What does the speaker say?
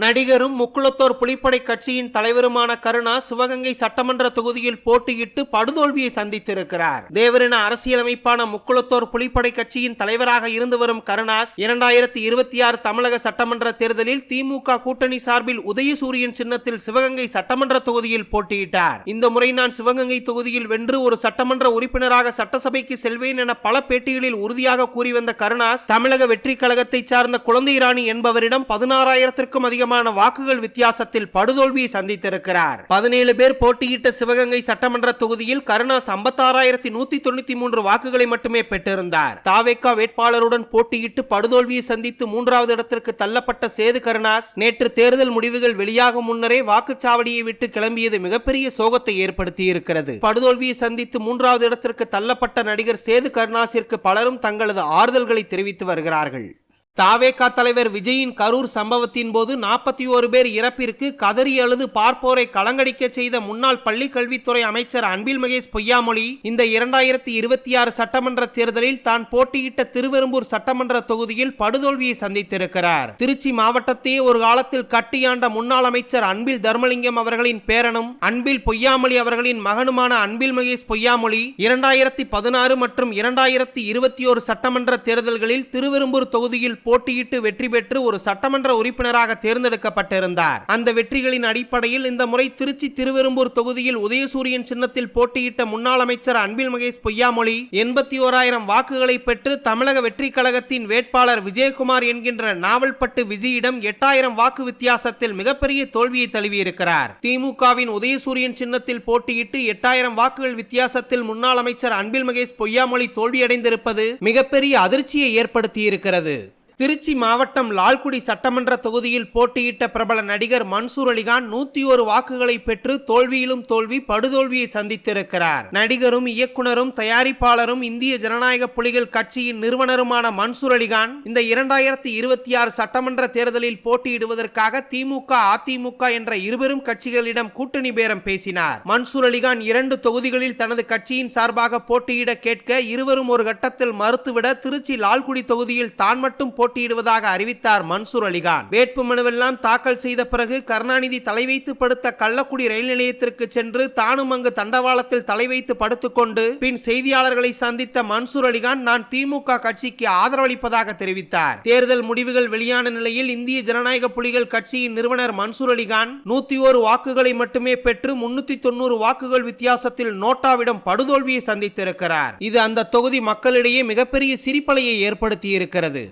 நடிகரும் முக்குளத்தோர் புலிப்படை கட்சியின் தலைவருமான கருணா சிவகங்கை சட்டமன்ற தொகுதியில் போட்டியிட்டு படுதோல்வியை சந்தித்திருக்கிறார். தேவரின அரசியலமைப்பான முக்குளத்தோர் புலிப்படை கட்சியின் தலைவராக இருந்து வரும் கருணாஸ் 2026 தமிழக சட்டமன்ற தேர்தலில் திமுக கூட்டணி சார்பில் உதயசூரியன் சின்னத்தில் சிவகங்கை சட்டமன்ற தொகுதியில் போட்டியிட்டார். இந்த முறை நான் சிவகங்கை தொகுதியில் வென்று ஒரு சட்டமன்ற உறுப்பினராக சட்டசபைக்கு செல்வேன் என பல பேட்டிகளில் உறுதியாக கூறி வந்த கருணாஸ் தமிழக வெற்றி கழகத்தை சார்ந்த குழந்தை ராணி என்பவரிடம் 16,000க்கும் அதிக வாக்குகள் வித்தியாசத்தில் படுதோல்வியை சந்தித்திருக்கிறார். 17 பேர் போட்டியிட்ட சிவகங்கை சட்டமன்ற தொகுதியில் கருணாஸ் 56,193 வாக்குகளை மட்டுமே பெற்றிருந்தார். தாவேகா வேட்பாளருடன் போட்டியிட்டு படுதோல்வியை சந்தித்து 3வது இடத்திற்கு தள்ளப்பட்ட சேது கருணாஸ் நேற்று தேர்தல் முடிவுகள் வெளியாகும் முன்னரே வாக்குச்சாவடியை விட்டு கிளம்பியது மிகப்பெரிய சோகத்தை ஏற்படுத்தியிருக்கிறது. படுதோல்வியை சந்தித்து 3வது இடத்திற்கு தள்ளப்பட்ட நடிகர் சேது கருணாஸிற்கு பலரும் தங்களது ஆறுதல்களை தெரிவித்து வருகிறார்கள். தாவேகா தலைவர் விஜயின் கரூர் சம்பவத்தின் போது 41 பேர் இறப்பிற்கு கதறி அழுது பார்ப்போரை கலங்கடிக்க செய்த முன்னாள் பள்ளி கல்வித்துறை அமைச்சர் அன்பில் மகேஷ் பொய்யாமொழி இந்த 2026 சட்டமன்ற தேர்தலில் தான் போட்டியிட்ட திருவெரும்பூர் சட்டமன்ற தொகுதியில் படுதோல்வியை சந்தித்திருக்கிறார். திருச்சி மாவட்டத்தையே ஒரு காலத்தில் கட்டியாண்ட முன்னாள் அமைச்சர் அன்பில் தர்மலிங்கம் அவர்களின் பேரனும் அன்பில் பொய்யாமொழி அவர்களின் மகனுமான அன்பில் மகேஷ் பொய்யாமொழி 2016 மற்றும் 2021 சட்டமன்ற தேர்தல்களில் திருவெரும்பூர் தொகுதியில் போட்டியிட்டு வெற்றி பெற்று ஒரு சட்டமன்ற உறுப்பினராக தேர்ந்தெடுக்கப்பட்டிருந்தார். அந்த வெற்றிகளின் அடிப்படையில் இந்த முறை திருச்சி திருவெரும்பூர் தொகுதியில் உதயசூரியன் சின்னத்தில் போட்டியிட்ட முன்னாள் அமைச்சர் அன்பில் மகேஷ் பொய்யாமொழி 81,000 வாக்குகளை பெற்று தமிழக வெற்றி கழகத்தின் வேட்பாளர் விஜயகுமார் என்கின்ற நாவல்பட்டு விஜயிடம் 8,000 வாக்கு வித்தியாசத்தில் மிகப்பெரிய தோல்வியை தழுவியிருக்கிறார். திமுகவின் உதயசூரியன் சின்னத்தில் போட்டியிட்டு 8,000 வாக்குகள் வித்தியாசத்தில் முன்னாள் அமைச்சர் அன்பில் மகேஷ் பொய்யாமொழி தோல்வியடைந்திருப்பது மிகப்பெரிய அதிர்ச்சியை ஏற்படுத்தியிருக்கிறது. திருச்சி மாவட்டம் லால்குடி சட்டமன்ற தொகுதியில் போட்டியிட்ட பிரபல நடிகர் மன்சூர் அலிகான் 101 வாக்குகளை பெற்று தோல்வியிலும் தோல்வி படுதோல்வியை சந்தித்திருக்கிறார். நடிகரும் இயக்குனரும் தயாரிப்பாளரும் இந்திய ஜனநாயக புலிகள் கட்சியின் நிறுவனருமான மன்சூர் அலிகான் இந்த 2026 சட்டமன்ற தேர்தலில் போட்டியிடுவதற்காக திமுக அதிமுக என்ற இருபெரும் கட்சிகளிடம் கூட்டணி பேரம் பேசினார். மன்சூர் அலிகான் 2 தொகுதிகளில் தனது கட்சியின் சார்பாக போட்டியிட கேட்க இருவரும் ஒரு கட்டத்தில் மறுத்துவிட திருச்சி லால்குடி தொகுதியில் தான் மட்டும் போட்டியிடுவதாக அறிவித்தார் மன்சூர் அலிகான். வேட்புமனுவெல்லாம் தாக்கல் செய்த பிறகு கருணாநிதி தலை வைத்து படுத்த கள்ளக்குடி ரயில் நிலையத்திற்கு சென்று தானும் அங்கு தண்டவாளத்தில் தலை வைத்து படுத்துக்கொண்டு பின் செய்தியாளர்களை சந்தித்த மன்சூர் அலிகான் நான் திமுக கட்சிக்கு ஆதரவளிப்பதாக தெரிவித்தார். தேர்தல் முடிவுகள் வெளியான நிலையில் இந்திய ஜனநாயக புலிகள் கட்சியின் நிறுவனர் மன்சூர் அலிகான் 101 வாக்குகளை மட்டுமே பெற்று 390 வாக்குகள் வித்தியாசத்தில் நோட்டாவிடம் படுதோல்வியை சந்தித்திருக்கிறார். இது அந்த தொகுதி மக்களிடையே மிகப்பெரிய சிரிப்பலையை ஏற்படுத்தியிருக்கிறது.